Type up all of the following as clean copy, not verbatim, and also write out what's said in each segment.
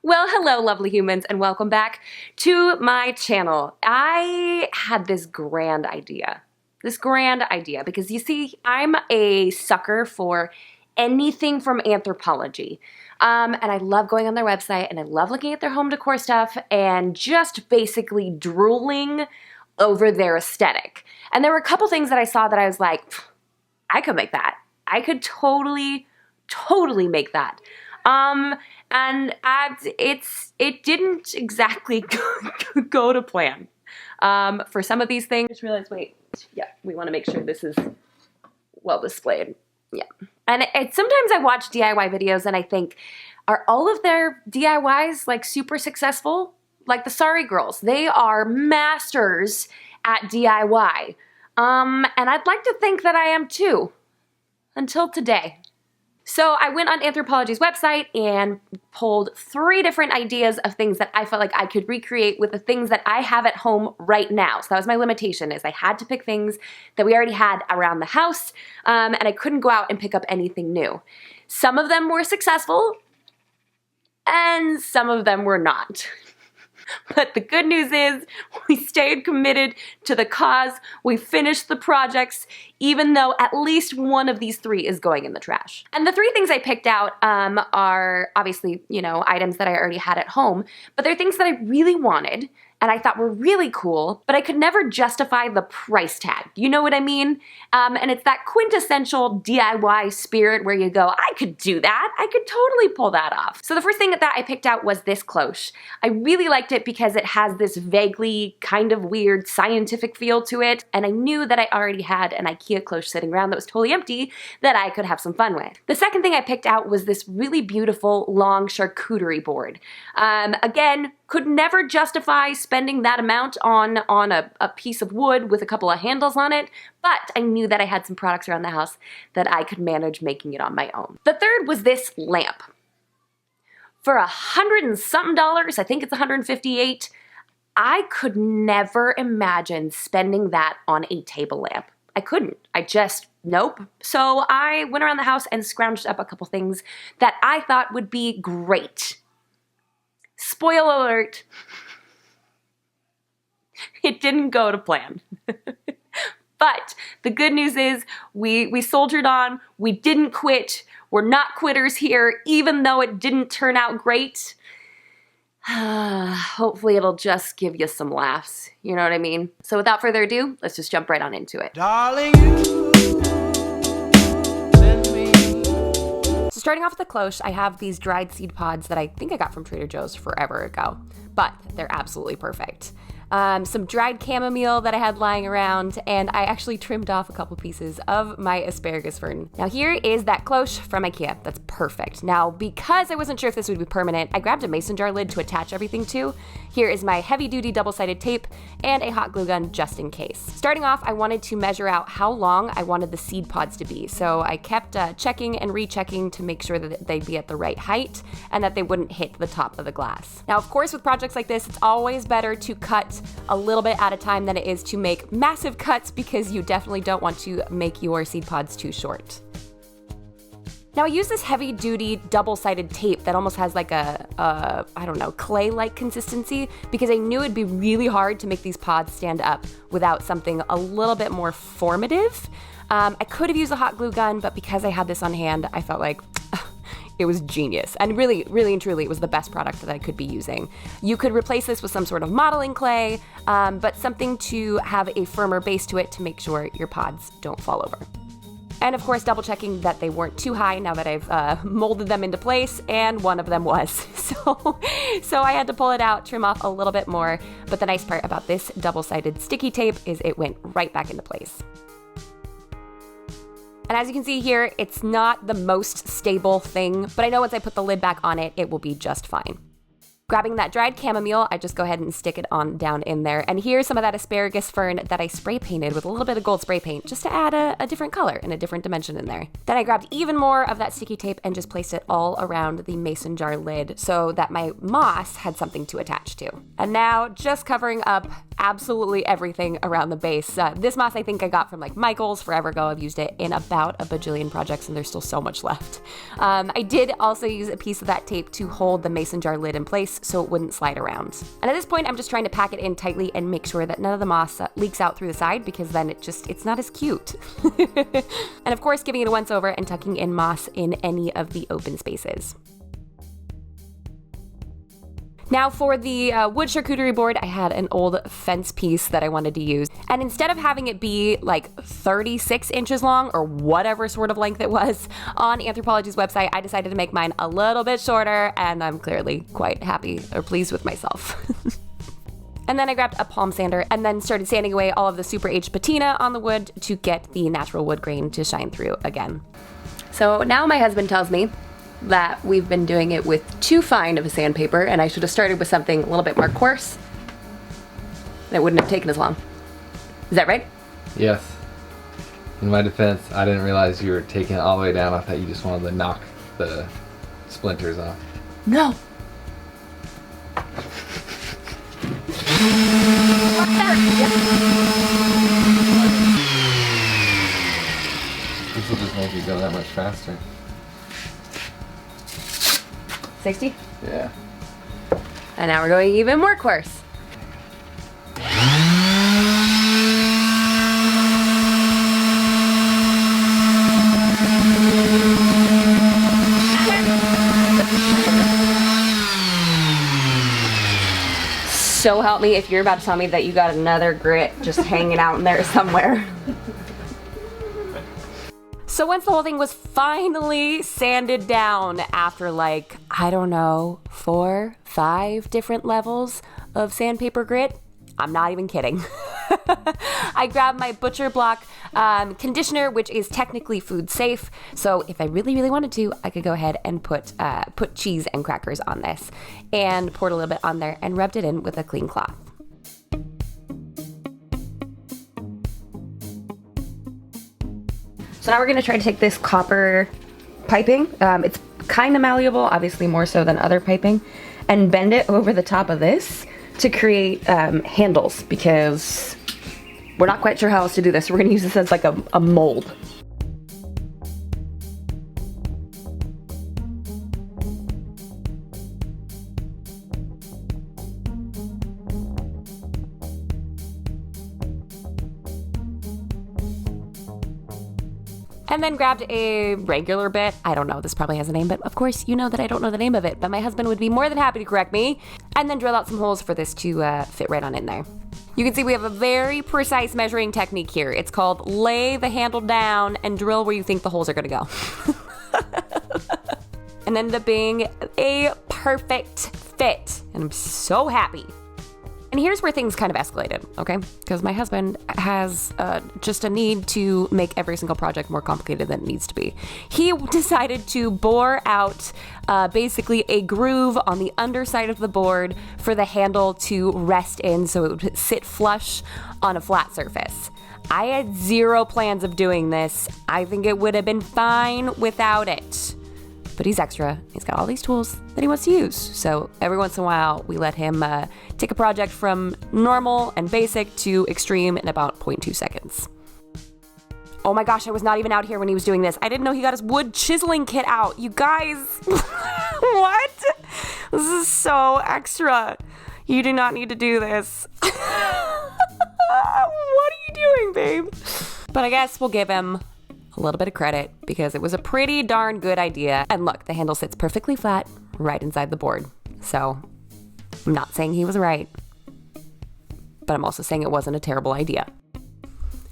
Well, hello, lovely humans, and welcome back to my channel. I had this grand idea. Because you see, I'm a sucker for anything from Anthropologie. And I love going on their website, and I love looking at their home decor stuff, and just basically drooling over their aesthetic. And there were a couple things that I saw that I was like, I could make that. I could totally make that. It didn't exactly go to plan. For some of these things, I just realized, wait, yeah, we want to make sure this is well displayed. Yeah. And sometimes I watch DIY videos and I think, are all of their DIYs like super successful? Like the Sorry Girls, they are masters at DIY. And I'd like to think that I am too, until today. So I went on Anthropologie's website and pulled 3 different ideas of things that I felt like I could recreate with the things that I have at home right now. So that was my limitation, is I had to pick things that we already had around the house, and I couldn't go out and pick up anything new. Some of them were successful, and some of them were not. But the good news is we stayed committed to the cause. We finished the projects, even though at least one of these 3 is going in the trash. And the 3 things I picked out are obviously, items that I already had at home, but they're things that I really wanted and I thought were really cool, but I could never justify the price tag. You know what I mean? And it's that quintessential DIY spirit where you go, I could do that. I could totally pull that off. So the first thing that I picked out was this cloche. I really liked it because it has this vaguely kind of weird scientific feel to it, and I knew that I already had an IKEA cloche sitting around that was totally empty that I could have some fun with. The second thing I picked out was this really beautiful long charcuterie board. Again, could never justify spending that amount on a piece of wood with a couple of handles on it, but I knew that I had some products around the house that I could manage making it on my own. The third was this lamp. For $100 and something, I think it's $158, I could never imagine spending that on a table lamp. I couldn't. Nope. So I went around the house and scrounged up a couple things that I thought would be great. Spoiler alert, it didn't go to plan. But the good news is we soldiered on, we didn't quit, we're not quitters here, even though it didn't turn out great. Hopefully it'll just give you some laughs, you know what I mean? So without further ado, let's just jump right on into it. Darling, you send me. So starting off with the cloche, I have these dried seed pods that I think I got from Trader Joe's forever ago, but they're absolutely perfect. Some dried chamomile that I had lying around, and I actually trimmed off a couple pieces of my asparagus fern. Now here is that cloche from IKEA. That's perfect. Now, because I wasn't sure if this would be permanent, I grabbed a mason jar lid to attach everything to. Here is my heavy-duty double-sided tape and a hot glue gun just in case. Starting off, I wanted to measure out how long I wanted the seed pods to be, so I kept checking and rechecking to make sure that they'd be at the right height and that they wouldn't hit the top of the glass. Now, of course, with projects like this, it's always better to cut a little bit at a time than it is to make massive cuts, because you definitely don't want to make your seed pods too short. Now I use this heavy duty double-sided tape that almost has like I don't know, clay-like consistency, because I knew it'd be really hard to make these pods stand up without something a little bit more formative. I could have used a hot glue gun, but because I had this on hand, I felt like it was genius. And really and truly, it was the best product that I could be using. You could replace this with some sort of modeling clay, but something to have a firmer base to it to make sure your pods don't fall over. And of course, double checking that they weren't too high now that I've molded them into place, and one of them was. So I had to pull it out, trim off a little bit more, but the nice part about this double-sided sticky tape is it went right back into place. And as you can see here, it's not the most stable thing, but I know once I put the lid back on it, it will be just fine. Grabbing that dried chamomile, I just go ahead and stick it on down in there. And here's some of that asparagus fern that I spray painted with a little bit of gold spray paint just to add a different color and a different dimension in there. Then I grabbed even more of that sticky tape and just placed it all around the mason jar lid so that my moss had something to attach to. And now, just covering up absolutely everything around the base. This moss I think I got from like Michael's forever ago. I've used it in about a bajillion projects and there's still so much left. I did also use a piece of that tape to hold the mason jar lid in place so it wouldn't slide around. And at this point, I'm just trying to pack it in tightly and make sure that none of the moss leaks out through the side, because then it's not as cute. And of course, giving it a once over and tucking in moss in any of the open spaces. Now for the wood charcuterie board, I had an old fence piece that I wanted to use. And instead of having it be like 36 inches long or whatever sort of length it was on Anthropologie's website, I decided to make mine a little bit shorter, and I'm clearly quite happy or pleased with myself. And then I grabbed a palm sander and then started sanding away all of the super aged patina on the wood to get the natural wood grain to shine through again. So now my husband tells me that we've been doing it with too fine of a sandpaper and I should have started with something a little bit more coarse. And it wouldn't have taken as long. Is that right? Yes. In my defense, I didn't realize you were taking it all the way down. I thought you just wanted to knock the splinters off. No. This will just make you go that much faster. 60? Yeah. And now we're going even more coarse. So help me if you're about to tell me that you got another grit just hanging out in there somewhere. So once the whole thing was finally sanded down after like, I don't know, 4, 5 different levels of sandpaper grit, I'm not even kidding. I grabbed my Butcher Block conditioner, which is technically food safe. So if I really, really wanted to, I could go ahead and put cheese and crackers on this and poured a little bit on there and rubbed it in with a clean cloth. So now we're gonna try to take this copper piping, it's kind of malleable, obviously more so than other piping, and bend it over the top of this to create handles, because we're not quite sure how else to do this. We're gonna use this as like a mold. And then grabbed a regular bit. I don't know, this probably has a name, but of course you know that I don't know the name of it, but my husband would be more than happy to correct me. And then drill out some holes for this to fit right on in there. You can see we have a very precise measuring technique here. It's called lay the handle down and drill where you think the holes are gonna go. And ended up being a perfect fit. And I'm so happy. And here's where things kind of escalated, okay? Because my husband has just a need to make every single project more complicated than it needs to be. He decided to bore out basically a groove on the underside of the board for the handle to rest in so it would sit flush on a flat surface. I had zero plans of doing this. I think it would have been fine without it. But he's extra. He's got all these tools that he wants to use. So every once in a while, we let him take a project from normal and basic to extreme in about 0.2 seconds. Oh my gosh, I was not even out here when he was doing this. I didn't know he got his wood chiseling kit out. You guys, what? This is so extra. You do not need to do this. What are you doing, babe? But I guess we'll give him a little bit of credit because it was a pretty darn good idea. And look, the handle sits perfectly flat right inside the board. So I'm not saying he was right, but I'm also saying it wasn't a terrible idea.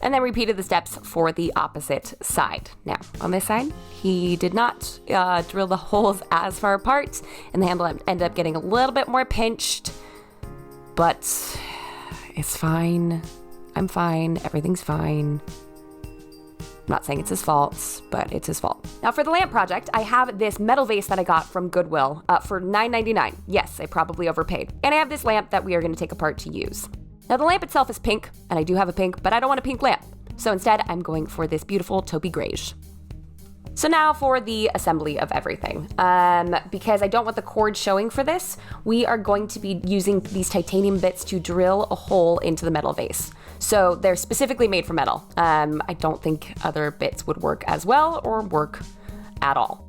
And then repeated the steps for the opposite side. Now, on this side, he did not drill the holes as far apart, and the handle ended up getting a little bit more pinched, but it's fine. I'm fine. Everything's fine. I'm not saying it's his fault, but it's his fault. Now for the lamp project, I have this metal vase that I got from Goodwill for $9.99. Yes, I probably overpaid. And I have this lamp that we are going to take apart to use. Now the lamp itself is pink, and I do have a pink, but I don't want a pink lamp. So instead, I'm going for this beautiful taupey grayish. So now for the assembly of everything. Because I don't want the cord showing for this, we are going to be using these titanium bits to drill a hole into the metal vase. So they're specifically made for metal. I don't think other bits would work as well or work at all.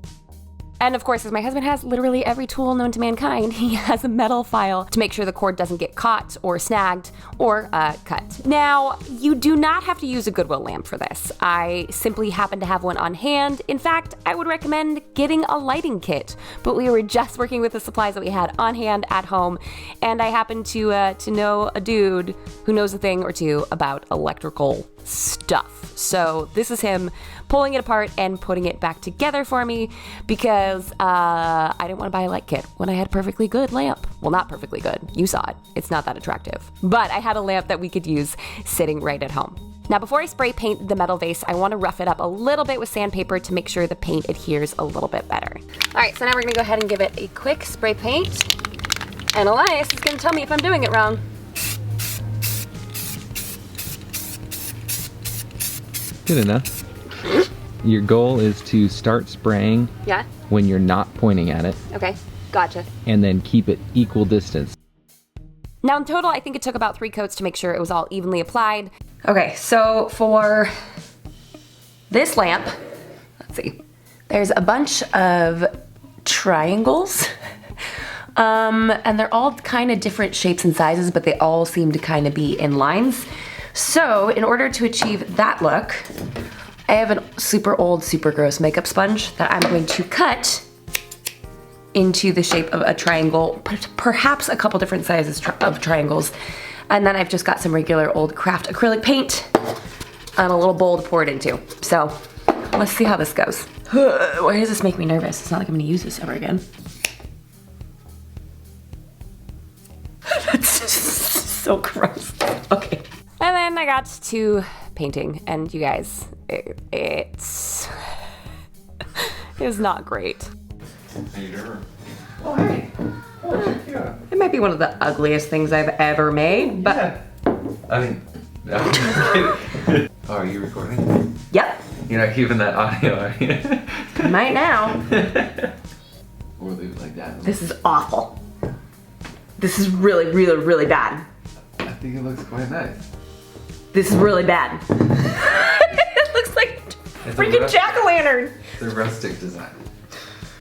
And of course, as my husband has literally every tool known to mankind, he has a metal file to make sure the cord doesn't get caught or snagged or cut. Now, you do not have to use a Goodwill lamp for this. I simply happen to have one on hand. In fact, I would recommend getting a lighting kit, but we were just working with the supplies that we had on hand at home, and I happen to know a dude who knows a thing or two about electrical stuff. So this is him pulling it apart and putting it back together for me because I didn't want to buy a light kit when I had a perfectly good lamp. Well, not perfectly good. You saw it. It's not that attractive. But I had a lamp that we could use sitting right at home. Now, before I spray paint the metal vase, I want to rough it up a little bit with sandpaper to make sure the paint adheres a little bit better. All right, so now we're going to go ahead and give it a quick spray paint. And Elias is going to tell me if I'm doing it wrong. Good enough. Your goal is to start spraying when you're not pointing at it. Okay, gotcha. And then keep it equal distance. Now in total, I think it took about 3 coats to make sure it was all evenly applied. Okay, so for this lamp, let's see, there's a bunch of triangles. And they're all kind of different shapes and sizes, but they all seem to kind of be in lines. So in order to achieve that look, I have a super old, super gross makeup sponge that I'm going to cut into the shape of a triangle, perhaps a couple different sizes of triangles. And then I've just got some regular old craft acrylic paint and a little bowl to pour it into. So let's see how this goes. Why does this make me nervous? It's not like I'm gonna use this ever again. That's just so gross. Okay. And then I got to painting, and you guys, it's not great. How you doing? Oh, hey. Oh, yeah. It might be one of the ugliest things I've ever made, but... Yeah. I mean, no, I'm just kidding. Oh, are you recording? Yep. You're not keeping that audio, are you? I might now. Or leave it like that. This is awful. This is really, really, really bad. I think it looks quite nice. This is really bad. It looks like a freaking jack-o'-lantern. It's a rustic design.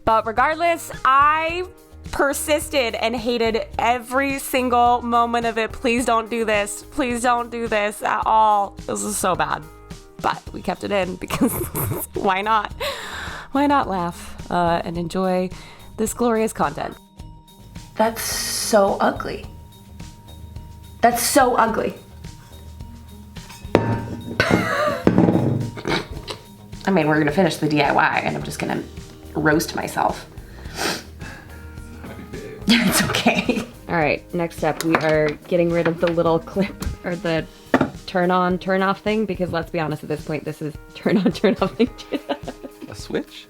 But regardless, I persisted and hated every single moment of it. Please don't do this. Please don't do this at all. This is so bad. But we kept it in because why not? Why not laugh and enjoy this glorious content? That's so ugly. That's so ugly. I mean, we're gonna finish the DIY and I'm just gonna roast myself. It's okay. All right, next up, we are getting rid of the little clip or the turn on, turn off thing, because let's be honest, at this point, this is turn on, turn off thing. A switch?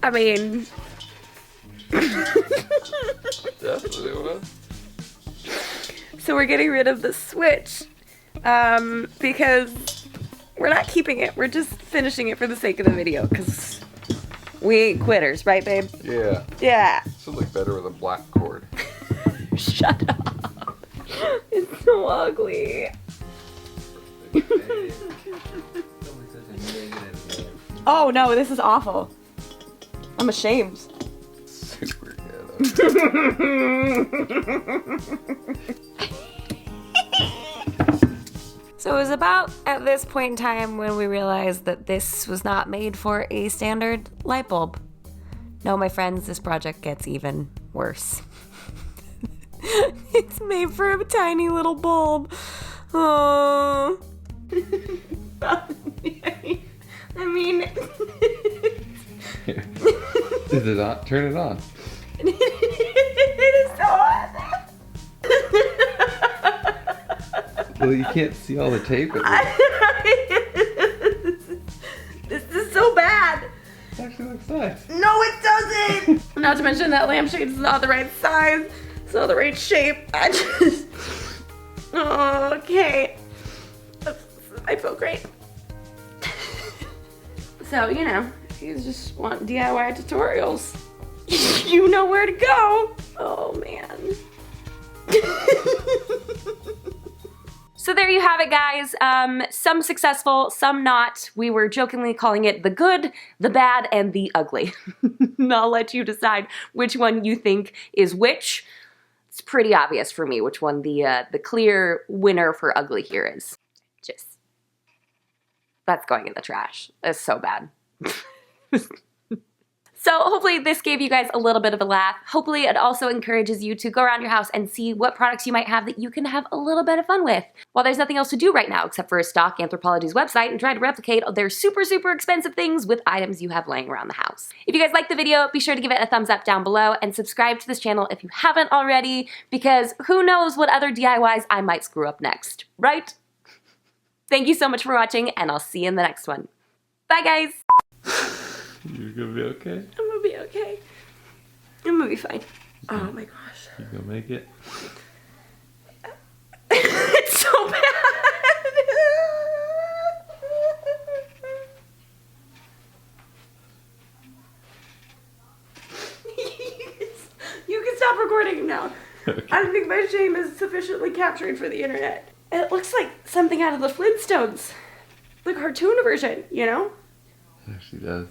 I mean... That's what it was. So we're getting rid of the switch because we're not keeping it. We're just finishing it for the sake of the video because we ain't quitters, right, babe? Yeah. Yeah. This would look better with a black cord. Shut up. It's so ugly. Oh no, this is awful. I'm ashamed. Super good. So it was about at this point in time when we realized that this was not made for a standard light bulb. No, my friends, this project gets even worse. It's made for a tiny little bulb. Oh. I mean... Here. Is it on? Turn it on. It is so hot. Well, you can't see all the tape. This is so bad. It actually looks nice. No, it doesn't. Not to mention that lampshade is not the right size. It's not the right shape. I just... Okay. I feel great. So, you know, if you just want DIY tutorials, you know where to go. Oh, man. So there you have it, guys. Some successful, some not. We were jokingly calling it the good, the bad, and the ugly. And I'll let you decide which one you think is which. It's pretty obvious for me which one the clear winner for ugly here is. Just, that's going in the trash. It's so bad. So hopefully this gave you guys a little bit of a laugh. Hopefully it also encourages you to go around your house and see what products you might have that you can have a little bit of fun with. While there's nothing else to do right now except for stalk Anthropologie's website and try to replicate their super, super expensive things with items you have laying around the house. If you guys liked the video, be sure to give it a thumbs up down below and subscribe to this channel if you haven't already, because who knows what other DIYs I might screw up next, right? Thank you so much for watching, and I'll see you in the next one. Bye, guys! You're gonna be okay? I'm gonna be okay. I'm gonna be fine. Oh my gosh. You gonna make it? It's so bad. You can stop recording now. Okay. I don't think my shame is sufficiently captured for the internet. It looks like something out of the Flintstones. The cartoon version, you know? Yeah, she does.